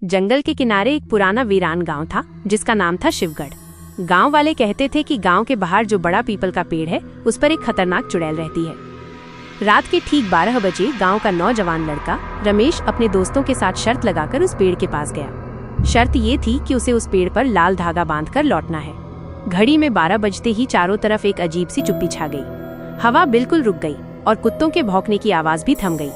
जंगल के किनारे एक पुराना वीरान गांव था जिसका नाम था शिवगढ़। गांव वाले कहते थे कि गांव के बाहर जो बड़ा पीपल का पेड़ है उस पर एक खतरनाक चुड़ैल रहती है। रात के ठीक 12 बजे गांव का नौजवान लड़का रमेश अपने दोस्तों के साथ शर्त लगाकर उस पेड़ के पास गया। शर्त ये थी कि उसे उस पेड़ पर लाल धागा बांधकर लौटना है। घड़ी में 12 बजते ही चारों तरफ एक अजीब सी चुप्पी छा गई। हवा बिल्कुल रुक गई और कुत्तों के भौंकने की आवाज भी थम गई।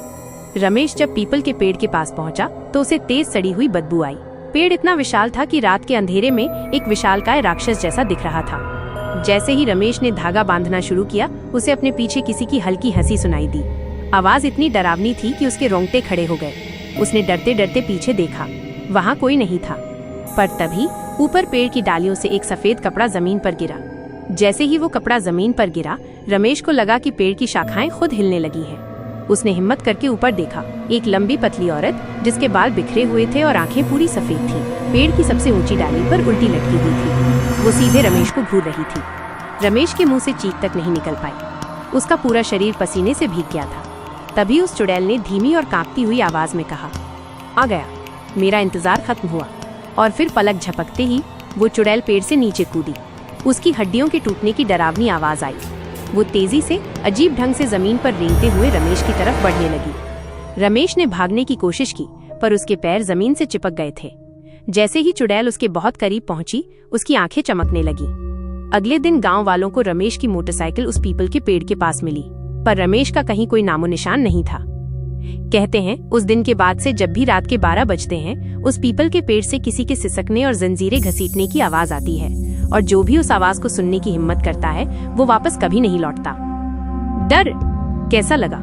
रमेश जब पीपल के पेड़ के पास पहुंचा तो उसे तेज सड़ी हुई बदबू आई। पेड़ इतना विशाल था कि रात के अंधेरे में एक विशालकाय राक्षस जैसा दिख रहा था। जैसे ही रमेश ने धागा बांधना शुरू किया, उसे अपने पीछे किसी की हल्की हंसी सुनाई दी। आवाज इतनी डरावनी थी कि उसके रोंगटे खड़े हो गए। उसने डरते डरते पीछे देखा, वहाँ कोई नहीं था। पर तभी ऊपर पेड़ की डालियों से एक सफेद कपड़ा जमीन पर गिरा। जैसे ही वो कपड़ा जमीन पर गिरा, रमेश को लगा कि पेड़ की शाखाएं खुद हिलने लगी हैं। उसने हिम्मत करके ऊपर देखा। एक लंबी पतली औरत जिसके बाल बिखरे हुए थे और आंखें पूरी सफेद थी, पेड़ की सबसे ऊंची डाली पर उल्टी लटकी हुई थी। वो सीधे रमेश को घूर रही थी। रमेश के मुंह से चीख तक नहीं निकल पाई। उसका पूरा शरीर पसीने से भीग गया था। तभी उस चुड़ैल ने धीमी और कांपती हुई आवाज में कहा, आ गया, मेरा इंतजार खत्म हुआ। और फिर पलक झपकते ही वो चुड़ैल पेड़ से नीचे कूदी। उसकी हड्डियों के टूटने की डरावनी आवाज आई। वो तेजी से अजीब ढंग से जमीन पर रेंगते हुए रमेश की तरफ बढ़ने लगी। रमेश ने भागने की कोशिश की, पर उसके पैर जमीन से चिपक गए थे। जैसे ही चुड़ैल उसके बहुत करीब पहुंची, उसकी आंखें चमकने लगी। अगले दिन गांव वालों को रमेश की मोटरसाइकिल उस पीपल के पेड़ के पास मिली, पर रमेश का कहीं कोई नामो निशान नहीं था। कहते हैं उस दिन के बाद से जब भी रात के 12 बजते हैं, उस पीपल के पेड़ से किसी के सिसकने और जंजीरें घसीटने की आवाज आती है, और जो भी उस आवाज को सुनने की हिम्मत करता है वो वापस कभी नहीं लौटता। डर कैसा लगा?